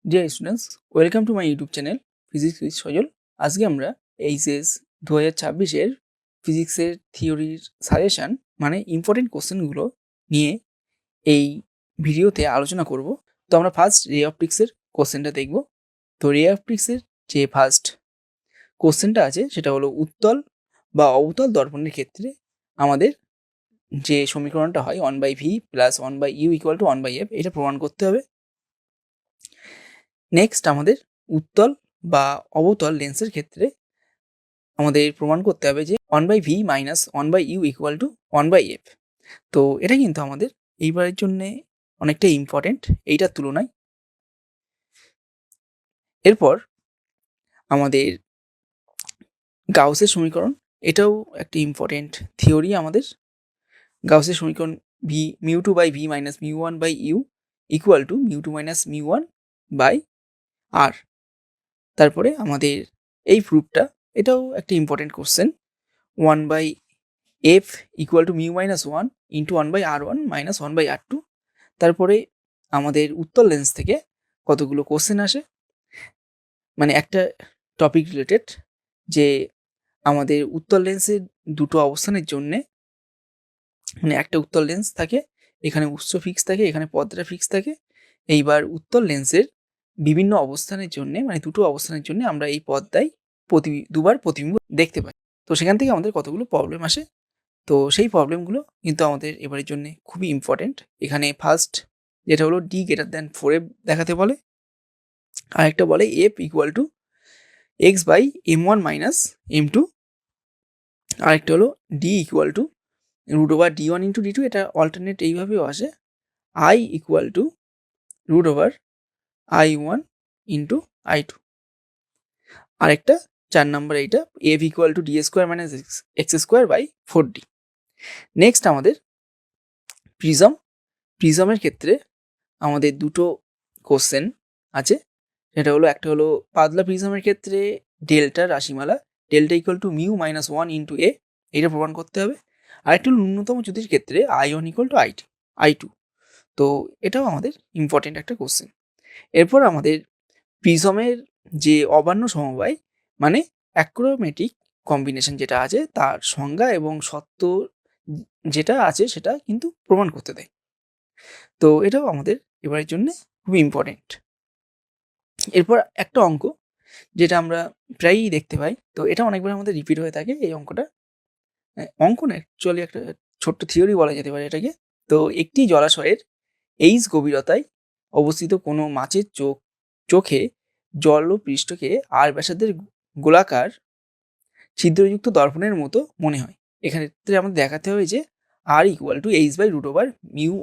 Deer students, welcome to my YouTube channel physics with Sajal. আজকে আমরা HS 2026-এর ফিজিক্সের থিওরির সাজেশান মানে ইম্পর্টেন্ট কোশ্চেনগুলো নিয়ে এই ভিডিওতে আলোচনা করব। তো আমরা ফার্স্ট রে অপটিক্সের কোশ্চেনটা দেখব। তো রে অপটিক্সের যে ফার্স্ট কোশ্চেনটা আছে সেটা হলো উত্তল বা অবতল দর্পণের ক্ষেত্রে আমাদের যে সমীকরণটা হয় 1/v plus 1/u equal to 1/f, এটা প্রমাণ করতে হবে। নেক্সট আমাদের উত্তল বা অবতল লেন্সের ক্ষেত্রে আমাদের প্রমাণ করতে হবে যে 1/v minus 1/u equal to 1/f। তো এটা কিন্তু আমাদের এইবারের জন্য অনেকটা ইম্পর্টেন্ট এইটার তুলনায়। এরপর আমাদের গাউসের সমীকরণ, এটাও একটা ইম্পর্টেন্ট থিওরি আমাদের। গাউসের সমীকরণ V mu two by V minus mu one by U equal to mu two minus mu one by R. তারপরে আমাদের এই প্রুফটা, এটাও একটা important question. 1/f equal to mu minus one into 1/r1 minus 1/r2। তারপরে আমাদের উত্তল lens থেকে কতগুলো কোশ্চেন আসে, মানে একটা টপিক রিলেটেড, যে আমাদের উত্তল লেন্সের দুটো অবস্থানের জন্যে, মানে একটা উত্তল লেন্স থাকে, এখানে উৎস ফিক্স থাকে, এখানে পর্দাটা ফিক্স থাকে। এইবার উত্তল লেন্সের বিভিন্ন অবস্থানের জন্য, মানে দুটো অবস্থানের জন্য আমরা এই পর্দায় দুবার প্রতিবিম্ব দেখতে পাই। তো সেখান থেকে আমাদের কতগুলো প্রবলেম আসে। তো সেই প্রবলেমগুলো কিন্তু আমাদের এবারের জন্য খুবই ইম্পর্টেন্ট। এখানে ফার্স্ট যেটা হলো ডি গ্রেটার দ্যান 4f দেখাতে বলে, আরেকটা বলে F equal to x by m1 minus m2, আরেকটা হলো D equal to root over d1 into d2। এটা অল্টারনেট এইভাবেও আসে, I equal to root over i1 into i2। আরেকটা 4 নম্বর এইটা F equal to D square minus x square by 4d। Next আমাদের প্রিজমের ক্ষেত্রে আমাদের দুটো কোশ্চেন আছে। সেটা হলো, একটা হলো পাতলা প্রিজমের ক্ষেত্রে ডেল্টা রাশিমালা, delta equal to mu minus one into A, এইটা প্রমাণ করতে হবে। আরেকটা হলো ন্যূনতম চ্যুতির ক্ষেত্রে i1 ইকুয়াল টু i2। তো এটাও আমাদের ইম্পর্টেন্ট একটা কোশ্চেন। এরপর আমাদের প্রিজমের যে অবান্য সমবায়, মানে অ্যাক্রোমেটিক কম্বিনেশন যেটা আছে, তার সংজ্ঞা এবং সত্য যেটা আছে সেটা কিন্তু প্রমাণ করতে দেয়। তো এটাও আমাদের এবারের জন্য খুবই ইম্পর্টেন্ট। এরপর একটা অঙ্ক যেটা আমরা প্রায়ই দেখতে পাই, তো এটা অনেকবার আমাদের রিপিট হয়ে থাকে এই অঙ্কটা। অঙ্ক না, অ্যাকচুয়ালি একটা ছোট্ট থিওরি বলা যেতে পারে এটাকে। তো একটি জলাশয়ের এইচ গভীরতায় অবস্থিত কোনো মাছের চোখে জলপৃষ্ঠকে আর ব্যাসার্ধের গোলাকার ছিদ্রযুক্ত দর্পণের মতো মনে হয়। এক্ষেত্রে আমাদের দেখাতে হবে যে R equal to H by root over mu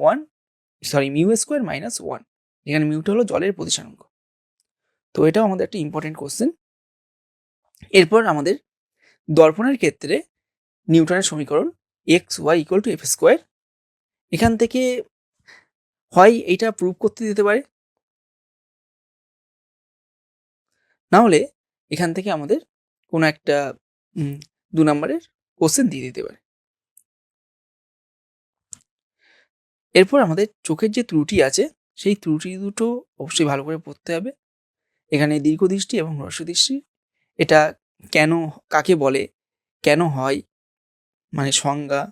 square minus one, এখানে মিউটা হলো জলের প্রতিসারাঙ্ক। তো এটাও আমাদের একটা ইম্পর্টেন্ট কোশ্চেন। এরপর আমাদের দর্পণের ক্ষেত্রে নিউটনের সমীকরণ x y equal to f square, এখান থেকে হয় এইটা প্রুভ করতে দিতে পারে, না হলে এখান থেকে আমাদের কোনো একটা 2 নম্বরের কোশ্চেন দিয়ে দিতে পারে। এরপর আমাদের চোখের যে ত্রুটি আছে, সেই ত্রুটি দুটো অবশ্যই ভালো করে পড়তে হবে। এখানে দীর্ঘদৃষ্টি এবং হ্রস্বদৃষ্টি, এটা কেন, কাকে বলে, কেন হয়, মানে সংজ্ঞা,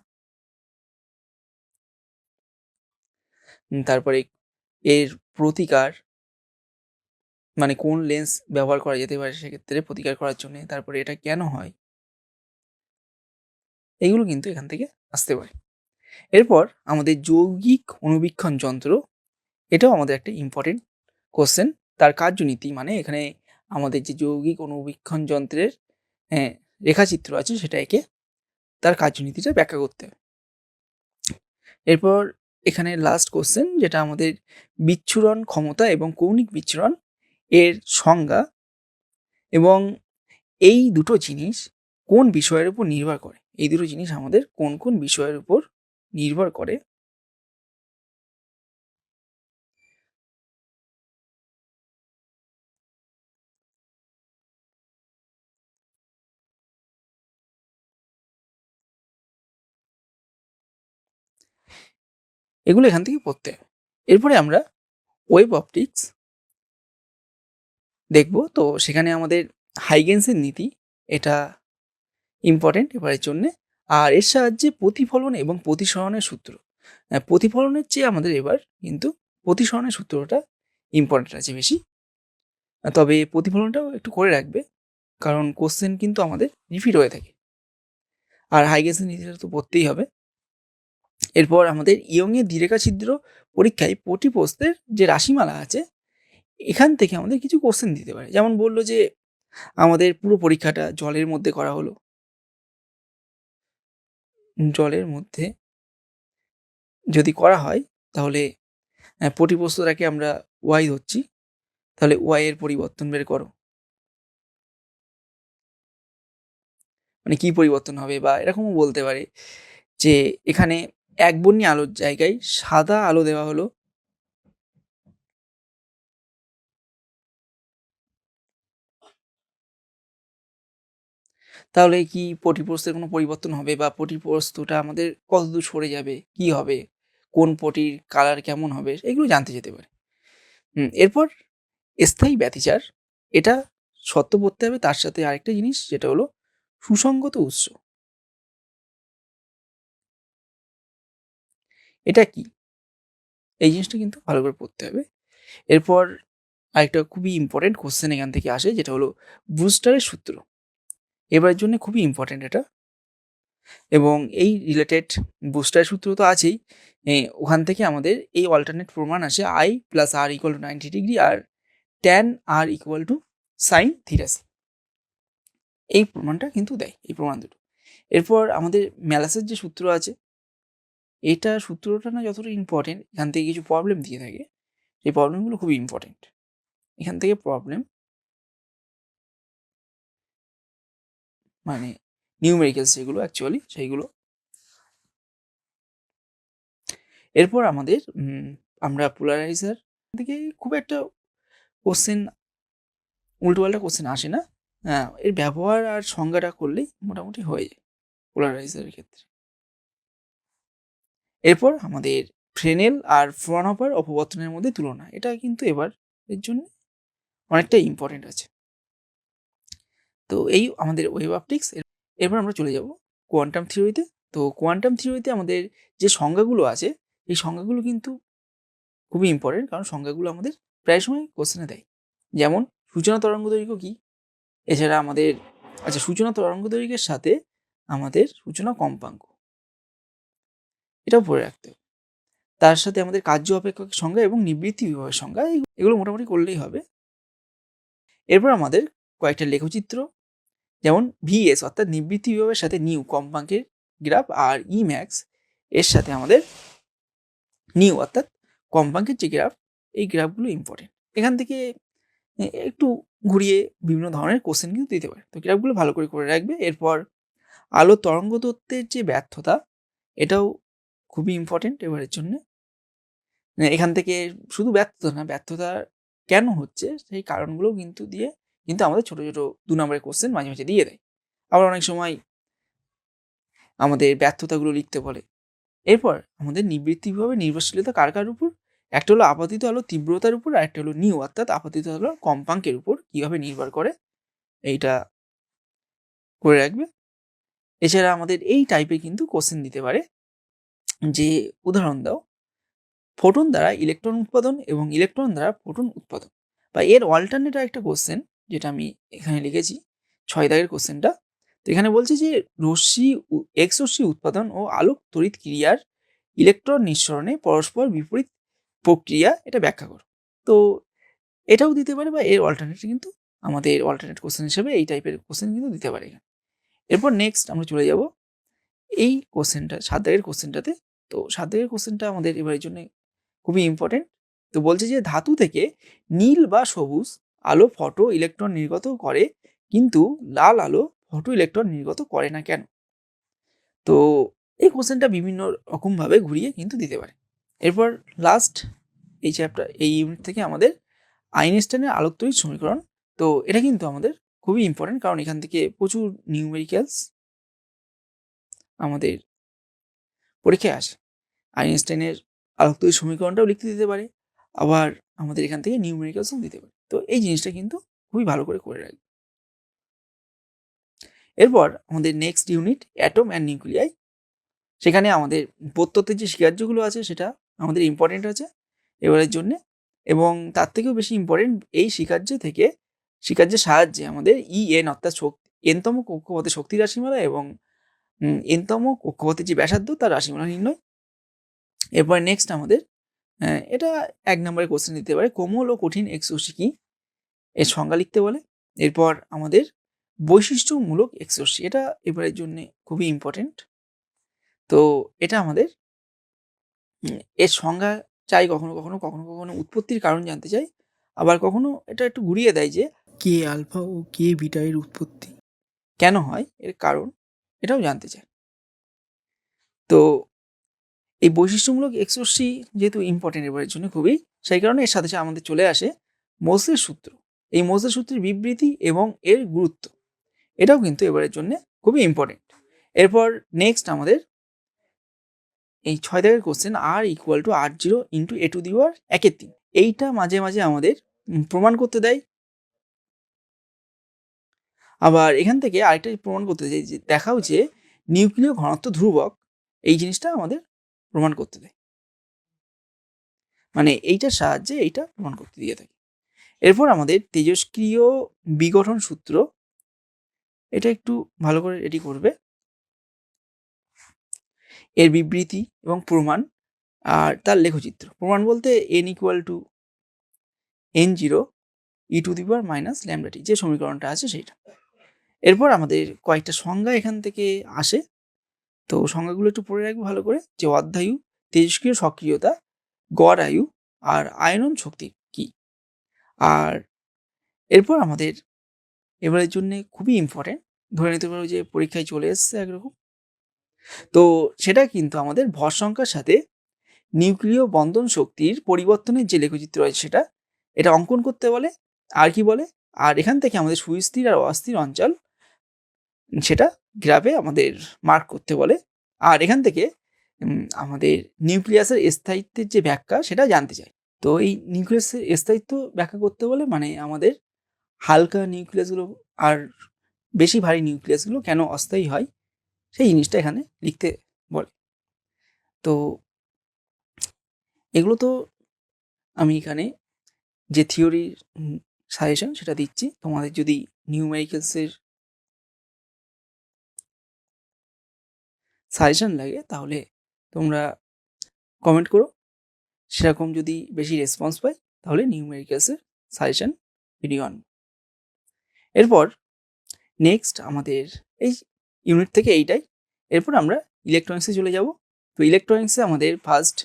তারপরে এর প্রতিকার, মানে কোন লেন্স ব্যবহার করা যেতে পারে সেক্ষেত্রে প্রতিকার করার জন্য, তারপরে এটা কেন হয়, এইগুলো কিন্তু এখান থেকে আসতে পারে। এরপর আমাদের যৌগিক অণুবীক্ষণ যন্ত্র, এটাও আমাদের একটা ইম্পর্টেন্ট কোশ্চেন। তার কার্যনীতি, মানে এখানে আমাদের যে যৌগিক অণুবীক্ষণ যন্ত্রের রেখাচিত্র আছে, সেটা একে তার কার্যনীতিটা ব্যাখ্যা করতে হবে। এরপর এখানে লাস্ট কোশ্চেন, যেটা আমাদের বিচ্ছুরণ ক্ষমতা এবং কৌণিক বিচ্ছুরণ এর সংজ্ঞা, এবং এই দুটো জিনিস কোন বিষয়ের উপর নির্ভর করে, এই দুটো জিনিস আমাদের কোন কোন বিষয়ের উপর নির্ভর করে। এগুলো এখান থেকে পড়তে হবে। এরপরে আমরা ওয়েব অপটিক্স দেখব। তো সেখানে আমাদের হাইগেন্সের নীতি এটা ইম্পর্টেন্ট এবারের জন্যে। আর এর সাহায্যে প্রতিফলন এবং প্রতিসরণের সূত্র, প্রতিফলনের চেয়ে আমাদের এবার কিন্তু প্রতিসরণের সূত্রটা ইম্পর্টেন্ট আছে বেশি। তবে প্রতিফলনটাও একটু করে রাখবে, কারণ কোশ্চেন কিন্তু আমাদের রিপিট হয়ে থাকে। আর হাইগেন্সের নীতিটা তো পড়তেই হবে। এরপর আমাদের ইয়ংয়ের দ্বিরেখা ছিদ্র পরীক্ষায় প্রতিপ্রস্থের যে রাশিমালা আছে এখান থেকে আমাদের কিছু কোশ্চেন দিতে পারে। যেমন বললো যে আমাদের পুরো পরীক্ষাটা জলের মধ্যে করা হলো, জলের মধ্যে যদি করা হয় তাহলে প্রতিপ্রস্থটাকে আমরা ওয়াই ধরছি, তাহলে ওয়াই এর পরিবর্তন বের করো, মানে কি পরিবর্তন হবে। বা এরকমও বলতে পারে যে এখানে একবর্ণী আলোর জায়গায় সাদা আলো দেওয়া হলো, তাহলে কি পটিপ্রস্থের কোনো পরিবর্তন হবে, বা পটিপ্রস্থটা আমাদের কতদূর সরে যাবে, কি হবে, কোন পটির কালার কেমন হবে, এগুলো জানতে যেতে পারে। এরপর স্থায়ী ব্যতিচার, এটা সত্য পড়তে হবে। তার সাথে আরেকটা জিনিস যেটা হলো সুসঙ্গত উৎস, এটা কি, এই জিনিসটা কিন্তু ভালো করে পড়তে হবে। এরপর আরেকটা খুবই ইম্পর্টেন্ট কোশ্চেন এখান থেকে আসে, যেটা হলো ব্রুস্টারের সূত্র। এবারের জন্য খুবই ইম্পর্টেন্ট এটা। এবং এই রিলেটেড বুস্টার সূত্র তো আছেই, ওখান থেকে আমাদের এই অল্টারনেট প্রমাণ আসে I plus R equal to 90 degree r tan r equal to sine theta c, এই প্রমাণটা কিন্তু দেয়, এই প্রমাণ দুটো। এরপর আমাদের ম্যালাসের যে সূত্র আছে, এটা সূত্রটা না যতটা ইম্পর্টেন্ট, এখান থেকে কিছু প্রবলেম দিয়ে থাকে, এই প্রবলেমগুলো খুবই ইম্পর্টেন্ট। এখান থেকে প্রবলেম মানে নিউমেরিক্যালস যেগুলো অ্যাকচুয়ালি সেইগুলো। এরপর আমাদের আমরা পোলারাইজার থেকে খুব একটা কোশ্চেন, উল্টোপাল্টা কোশ্চেন আসে না, এর ব্যবহার আর সংজ্ঞাটা করলেই মোটামুটি হয়ে যায় পোলারাইজারের ক্ষেত্রে। এরপর আমাদের ফ্রেনেল আর ফ্রনহফার অপবর্তনের মধ্যে তুলনা, এটা কিন্তু এবার এর জন্য অনেকটা ইম্পর্টেন্ট আছে। তো এই আমাদের ওয়েভ অপটিক্স। এরপর আমরা চলে যাব কোয়ান্টাম থিওরিতে। তো কোয়ান্টাম থিওরিতে আমাদের যে সংজ্ঞাগুলো আছে, এই সংজ্ঞাগুলো কিন্তু খুবই ইম্পর্টেন্ট, কারণ সংজ্ঞাগুলো আমাদের প্রায় সময় কোশ্চেনে দেয়। যেমন সূচনা তরঙ্গ দৈর্ঘ্য কি, এছাড়া আমাদের সূচনা তরঙ্গ দৈর্ঘ্যের সাথে আমাদের সূচনা কম্পাঙ্ক, এটাও পড়ে রাখতে হবে। তার সাথে আমাদের কার্য অপেক্ষকের সংজ্ঞা এবং নিবৃত্তি বিভবের সংজ্ঞা, এগুলো মোটামুটি করলেই হবে। এরপর আমাদের কয়েকটা লেখচিত্র, যেমন ভিএস অর্থাৎ নিবৃত্তি বিভবের সাথে নিউ কম্পাঙ্কের গ্রাফ, আর ই ম্যাক্স এর সাথে আমাদের নিউ অর্থাৎ কম্পাঙ্কের যে গ্রাফ, এই গ্রাফগুলো ইম্পর্টেন্ট। এখান থেকে একটু ঘুরিয়ে বিভিন্ন ধরনের কোশ্চেন কিন্তু দিতে পারে, তো গ্রাফগুলো ভালো করে রাখবে। এরপর আলো তরঙ্গ তত্ত্বের যে ব্যর্থতা, এটাও খুবই ইম্পর্টেন্ট এবারের জন্য। এখান থেকে শুধু ব্যর্থতা না, ব্যর্থতা কেন হচ্ছে সেই কারণগুলো কিন্তু দিয়ে কিন্তু আমাদের ছোট ছোট 2 নম্বরের কোশ্চেন মাঝে মাঝে দিয়ে দেয়। আবার অনেক সময় আমাদের ব্যর্থতাগুলো লিখতে বলে। এরপর আমাদের নিবৃত্তি বিভবের নির্ভরশীলতা কার কার উপর, একটা হলো আপাতিত আলো তীব্রতার উপর, আর একটা হলো নিউ অর্থাৎ আপাতিত আলো কম্পাঙ্কের উপর কিভাবে নির্ভর করে, এইটা করে রাখবে। এছাড়া আমাদের এই টাইপের কিন্তু কোশ্চেন দিতে পারে যে উদাহরণ দাও ফোটন দ্বারা ইলেকট্রন উৎপাদন এবং ইলেকট্রন দ্বারা ফোটন উৎপাদন, বা এর অল্টারনেট একটা কোশ্চেন যেটা আমি এখানে লিখেছি 6 দাগের কোশ্চেনটা। তো এখানে বলছে যে এক্স রশ্মি উৎপাদন ও আলোক তড়িৎ ক্রিয়ার ইলেকট্রন নিঃসরণে পরস্পর বিপরীত প্রক্রিয়া, এটা ব্যাখ্যা করো। তো এটাও দিতে পারে, বা এর অল্টারনেট কিন্তু আমাদের অল্টারনেট কোশ্চেন হিসেবে এই টাইপের কোশ্চেন কিন্তু দিতে পারে। এরপর নেক্সট আমরা চলে যাব এই কোশ্চেনটা 7 দাগের কোশ্চেনটাতে। তো 7 দাগের কোশ্চেনটা আমাদের এবারের জন্য খুবই ইম্পর্টেন্ট। তো বলছে যে ধাতু থেকে নীল বা সবুজ আলো ফটো ইলেকট্রন নির্গত করে, কিন্তু লাল আলো ফটো ইলেকট্রন নির্গত করে না কেন। তো এই কোশ্চেনটা বিভিন্ন রকমভাবে ঘুরিয়ে কিন্তু দিতে পারে। এরপর লাস্ট এই চ্যাপ্টার, এই ইউনিট থেকে আমাদের আইনস্টাইনের আলোকতড়িৎ সমীকরণ। তো এটা কিন্তু আমাদের খুবই ইম্পর্টেন্ট, কারণ এখান থেকে প্রচুর নিউমেরিক্যালস আমাদের পরীক্ষায় আসে। আইনস্টাইনের আলোকতড়িৎ সমীকরণটাও লিখতে দিতে পারে, আবার আমাদের এখান থেকে নিউমেরিক্যালসও দিতে পারে। তো এই জিনিসটা কিন্তু খুবই ভালো করে করে রাখবে। এরপর আমাদের next unit atom and nuclei. সেখানে আমাদের প্রত্যেকের যে শিকার্যগুলো আছে সেটা আমাদের ইম্পর্টেন্ট আছে এবারের জন্যে, এবং তার থেকেও বেশি ইম্পর্টেন্ট এই শিকার্যের সাহায্যে আমাদের EN অর্থাৎ এনতম কক্ষপথের শক্তি রাশিমালা এবং এনতম কক্ষপথের যে ব্যাসার্ধ তার রাশিমালা নির্ণয়। এরপর নেক্সট আমাদের এটা 1 নম্বরের কোশ্চেন দিতে পারে, কোমল ও কঠিন এক্সরশ্মি কি, এর সংজ্ঞা লিখতে বলে। এরপর আমাদের বৈশিষ্ট্যমূলক এক্সরশ্মি, এটা এবারের জন্য খুবই ইম্পর্টেন্ট। তো এটা আমাদের এর সংজ্ঞা চাই, কখনো কখনো উৎপত্তির কারণ জানতে চাই, আবার কখনো এটা একটু ঘুরিয়ে দেয় যে কে আলফা ও কে বিটা এর উৎপত্তি কেন হয়, এর কারণ এটাও জানতে চাই। তো এই বৈশিষ্ট্যমূলক এক্সরশ্মি যেহেতু ইম্পর্টেন্ট এবারের জন্য খুবই, সেই কারণে এর সাথে আমাদের চলে আসে মোজেস সূত্র। এই মোজেস সূত্রের বিবৃতি এবং এর গুরুত্ব, এটাও কিন্তু এবারের জন্য খুবই ইম্পর্টেন্ট। এরপর নেক্সট আমাদের এই 6 দাগের কোশ্চেন R=R0 × A⁴ এইটা মাঝে মাঝে আমাদের প্রমাণ করতে দেয়। আবার এখান থেকে আরেকটা প্রমাণ করতে দেয় যে দেখাও যে নিউক্লিয় ঘনত্ব ধ্রুবক, এই জিনিসটা আমাদের প্রমাণ করতে দেয়, মানে এইটার সাহায্যে এইটা প্রমাণ করতে দিয়ে থাকে। এরপর আমাদের তেজস্ক্রিয় বিঘটন সূত্র, এটা একটু ভালো করে রেডি করবে, এর বিবৃতি এবং প্রমাণ আর তার লেখচিত্র। প্রমাণ বলতে n=n0 e⁻⁻λt যে সমীকরণটা আছে সেইটা। এরপর আমাদের কয়েকটা সংজ্ঞা এখান থেকে আসে, তো সংজ্ঞাগুলো একটু পড়ে রাখবো ভালো করে, যে অর্ধায়ু, তেজস্ক্রিয় সক্রিয়তা, গড় আয়ু আর আয়নন শক্তি কি। আর এরপর আমাদের এবারের জন্য খুবই ইম্পর্টেন্ট, ধরে নিতে পারো যে পরীক্ষায় চলে এসছে একরকম, তো সেটা কিন্তু আমাদের ভর সংখ্যার সাথে নিউক্লিয় বন্ধন শক্তির পরিবর্তনের যে লেখচিত্র আছে সেটা, এটা অঙ্কন করতে বলে। আর কি বলে, আর এখান থেকে আমাদের সুস্থির আর অস্থির অঞ্চল সেটা গ্রাফে আমাদের মার্ক করতে বলে। আর এখান থেকে আমাদের নিউক্লিয়াসের স্থায়িত্বের যে ব্যাখ্যা সেটা জানতে চাই। তো এই নিউক্লিয়াসের স্থায়িত্ব ব্যাখ্যা করতে বলে মানে আমাদের হালকা নিউক্লিয়াসগুলো আর বেশি ভারী নিউক্লিয়াসগুলো কেন অস্থায়ী হয় সেই জিনিসটা এখানে লিখতে বলে। তো এগুলো তো আমি এখানে যে থিওরির সাজেশন সেটা দিচ্ছি, তোমাদের যদি নিউমেরিক্যালসের সাজেশন লাগে তাহলে তোমরা কমেন্ট করো, সেরকম যদি বেশি রেসপন্স পাই তাহলে নিউমেরিক্যালসের সাজেশন ভিডিও আনবো। এরপর নেক্সট আমাদের এই ইউনিট থেকে এইটাই। এরপর আমরা ইলেকট্রনিক্সে চলে যাব। তো ইলেকট্রনিক্সে আমাদের ফার্স্ট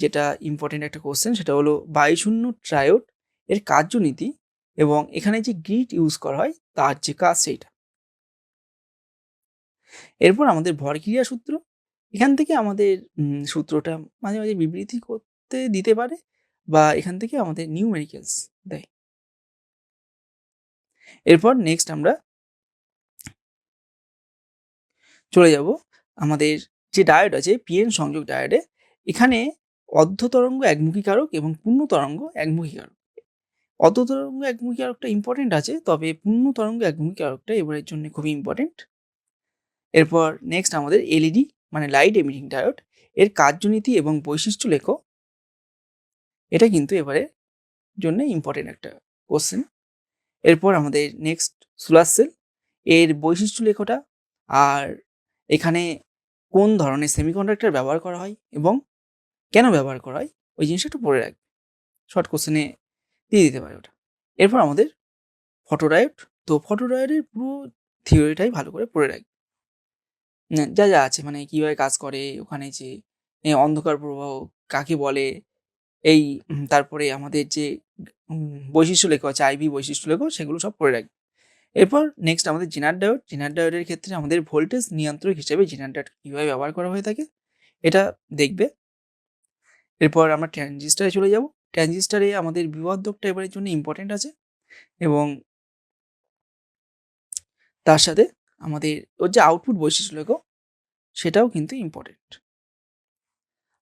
যেটা ইম্পর্টেন্ট একটা কোশ্চেন সেটা হলো বায়ুশূন্য ট্রায়োড এর কার্যনীতি এবং এখানে যে গ্রিড ইউজ করা হয় তার যে কাজ সেইটা। এরপর আমাদের ভরক্রিয়া সূত্র, এখান থেকে আমাদের সূত্রটা মাঝে মাঝে বিবৃতি করতে দিতে পারে বা এখান থেকে আমাদের নিউমেরিক্যালস দেয়। এরপর নেক্সট আমরা চলে যাব আমাদের যে ডায়োড আছে পিএন সংযোগ ডায়োডে, এখানে অর্ধ তরঙ্গ একমুখী কারক এবং পূর্ণ তরঙ্গ একমুখী কারক। অর্ধ তরঙ্গ একমুখী কারকটা ইম্পর্টেন্ট আছে, তবে পূর্ণ তরঙ্গ একমুখী কারকটা এবারের জন্য খুবই ইম্পর্টেন্ট। এরপর নেক্সট আমাদের এলইডি মানে লাইট এমিটিং ডায়োড, এর কার্যনীতি এবং বৈশিষ্ট্য লেখো, এটা কিন্তু এবারে জন্য ইম্পর্টেন্ট একটা কোশ্চেন। এরপর আমাদের নেক্সট সোলার সেল, এর বৈশিষ্ট্য লেখোটা আর এখানে কোন ধরনের সেমিকন্ডাক্টর ব্যবহার করা হয় এবং কেন ব্যবহার করা হয় ওই জিনিসটা একটু পড়ে রাখবে, শর্ট কোশ্চেনে দিয়ে দিতে পারে ওটা। এরপর আমাদের ফটোডায়োড, তো ফটোডায়োডের পুরো থিওরিটাই ভালো করে পড়ে রাখবে, যা যা আছে মানে কীভাবে কাজ করে, ওখানে যে অন্ধকার প্রবাহ কাকে বলে, এই তারপরে আমাদের যে বৈশিষ্ট্য লেখা আছে আইভি বৈশিষ্ট্য লেখো, সেগুলো সব পড়ে রাখবে। এরপর নেক্সট আমাদের জেনার ডায়োড, জেনার ডায়োডের ক্ষেত্রে আমাদের ভোল্টেজ নিয়ন্ত্রক হিসেবে জেনার ডায়োড কীভাবে ব্যবহার করা হয়ে থাকে এটা দেখবে। এরপর আমরা ট্রানজিস্টারে চলে যাব। ট্রানজিস্টারে আমাদের বিবর্ধকটা এবারের জন্য ইম্পর্টেন্ট আছে এবং তার সাথে আমাদের ওর যে আউটপুট বৈশিষ্ট্য লেখো সেটাও কিন্তু ইম্পর্টেন্ট।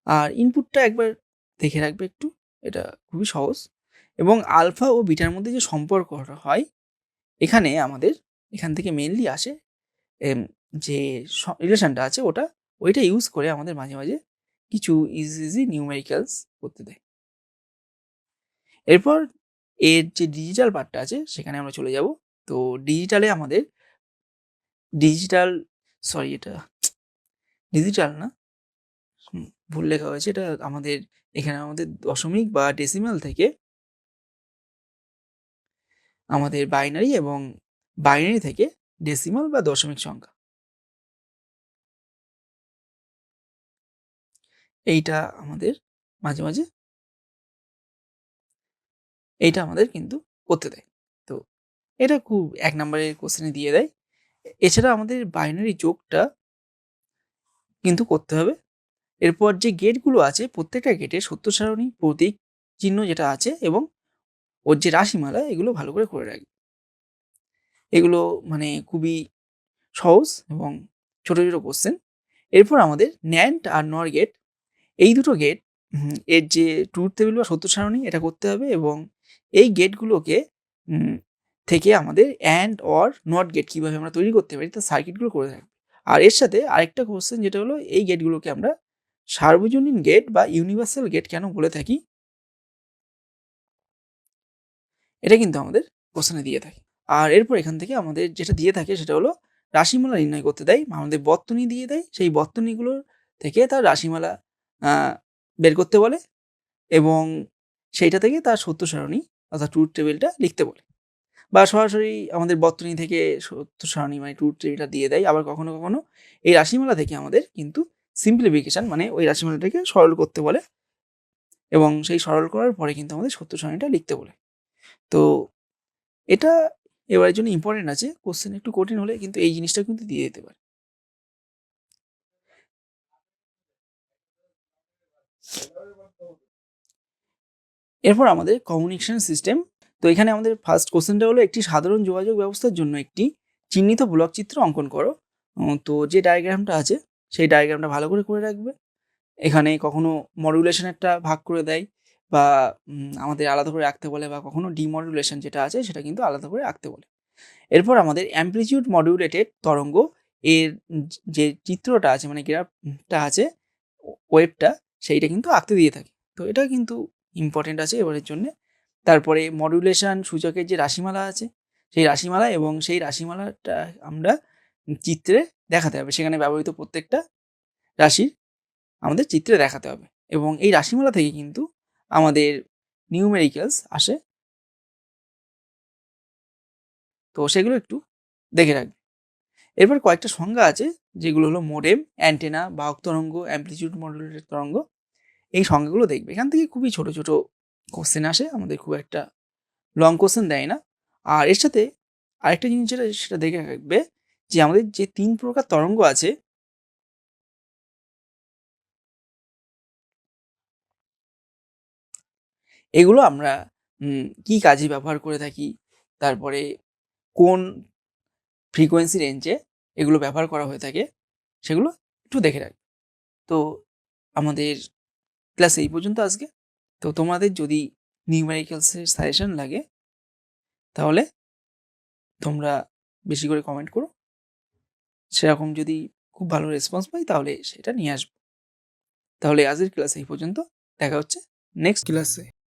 আর ইনপুটটা একবার দেখে রাখবে একটু, এটা খুবই সহজ। এবং আলফা ও বিটার মধ্যে যে সম্পর্কটা হয় এখানে আমাদের এখান থেকে মেনলি আসে যে রিলেশনটা আছে ওইটা ইউজ করে আমাদের মাঝে মাঝে কিছু ইজি নিউমেরিক্যালস করতে দেয়। এরপর এর যে ডিজিটাল পার্টটা আছে সেখানে আমরা চলে যাব। তো ডিজিটালে আমাদের ডিজিটাল না, ভুল লেখা হয়েছে, এটা আমাদের এখানে আমাদের দশমিক বা ডেসিমাল থেকে আমাদের বাইনারি এবং বাইনারি থেকে ডেসিমাল বা দশমিক সংখ্যা, এইটা আমাদের মাঝে মাঝে এইটা আমাদের কিন্তু করতে দেয়। তো এটা খুব 1 নম্বরের কোশ্চেনে দিয়ে দেয়। এছাড়া আমাদের বাইনারি যোগটা কিন্তু করতে হবে। এরপর যে গেটগুলো আছে প্রত্যেকটা গেটে সত্য সারণী প্রতীক চিহ্ন যেটা আছে এবং ওর যে রাশিমালা এগুলো ভালো করে রাখবে। এগুলো মানে খুবই সহজ এবং ছোট ছোট কোশ্চেন। এরপর আমাদের ন্যান্ড আর নর গেট, এই দুটো গেট এর যে ট্রুথ টেবিল বা সত্য সারণী এটা করতে হবে এবং এই গেটগুলোকে থেকে আমাদের অ্যান্ড অর নট গেট কীভাবে আমরা তৈরি করতে পারি তার সার্কিটগুলো করে থাকবে। আর এর সাথে আরেকটা কোশ্চেন যেটা হলো এই গেটগুলোকে আমরা সার্বজনীন গেট বা ইউনিভার্সাল গেট কেন বলে থাকি, এটা কিন্তু আমাদের কোশ্চেনে দিয়ে থাকে। আর এরপর এখান থেকে আমাদের যেটা দিয়ে থাকে সেটা হলো রাশিমালা নির্ণয় করতে দেয়, আমাদের বর্তনী দিয়ে দেয়, সেই বর্তনীগুলোর থেকে তার রাশিমালা বের করতে বলে এবং সেইটা থেকে তার সত্য সারণী অর্থাৎ ট্রুথ টেবিলটা লিখতে বলে, বা সরাসরি আমাদের বর্তনী থেকে সত্য সারণী মানে ট্রুথ টেবিলটা দিয়ে দেয়। আবার কখনো কখনো এই রাশিমালা থেকে আমাদের কিন্তু সিম্পলিফিকেশন মানে ওই রাশিমালাটাকে সরল করতে বলে এবং সেই সরল করার পরে কিন্তু আমাদের সত্য সারণীটা লিখতে বলে। তো এটা এবারের জন্য ইম্পর্টেন্ট আছে, কোশ্চেন একটু কঠিন হলে কিন্তু এই জিনিসটা কিন্তু দিয়ে দিতে পারে। এরপর আমাদের কমিউনিকেশন সিস্টেম। তো এখানে আমাদের ফার্স্ট কোশ্চেনটা হলো একটি সাধারণ যোগাযোগ ব্যবস্থার জন্য একটি চিহ্নিত ব্লক চিত্র অঙ্কন করো। তো যে ডায়াগ্রামটা আছে সেই ডায়াগ্রামটা ভালো করে রাখবে। এখানে কখনো মডুলেশন একটা ভাগ করে দেয় বা আমাদের আলাদা করে রাখতে বলে, বা কখনো ডিমডুলেশন যেটা আছে সেটা কিন্তু আলাদা করে রাখতে বলে। এরপর আমাদের অ্যাম্প্লিটিউড মডুলেটেড তরঙ্গ এর যে চিত্রটা আছে মানে গ্রাফটা আছে ওয়েভটা সেইটা কিন্তু আঁকতে দিয়ে থাকে। তো এটা কিন্তু ইম্পর্টেন্ট আছে এবারের জন্য। তারপরে মডুলেশন সূচকের যে রাশিমালা আছে সেই রাশিমালা এবং সেই রাশিমালাটা আমরা চিত্রে দেখাতে হবে, সেখানে ব্যবহৃত প্রত্যেকটা রাশি আমাদের চিত্রে দেখাতে হবে এবং এই রাশিমালা থেকে কিন্তু আমাদের নিউমেরিক্যালস আসে। তো সেগুলো একটু দেখে রাখবে। এরপর কয়েকটা সংজ্ঞা আছে যেগুলো হলো মোডেম, অ্যান্টেনা, বাহক তরঙ্গ, অ্যাম্প্লিটিউড মডুলেটেড তরঙ্গ, এই সংজ্ঞাগুলো দেখবে। এখান থেকে খুবই ছোট ছোট কোশ্চেন আসে, আমাদের খুব একটা লং কোশ্চেন দেয় না। আর এর সাথে আরেকটা জিনিস যেটা সেটা দেখে রাখবে যে আমাদের যে 3 প্রকার তরঙ্গ আছে এগুলো আমরা কি কাজে ব্যবহার করে থাকি, তারপরে কোন ফ্রিকোয়েন্সি রেঞ্জে এগুলো ব্যবহার করা হয়ে থাকে সেগুলো একটু দেখে রাখবে। তো আমাদের ক্লাস এই পর্যন্ত আজকে। তো তোমাদের যদি নিউমেরিক্যালসের সাজেশন লাগে তাহলে তোমরা বেশি করে কমেন্ট করো, সেরকম যদি খুব ভালো রেসপন্স পাই তাহলে সেটা নিয়ে আসবো। তাহলে আজকের ক্লাস এই পর্যন্ত, দেখা হচ্ছে নেক্সট ক্লাসে।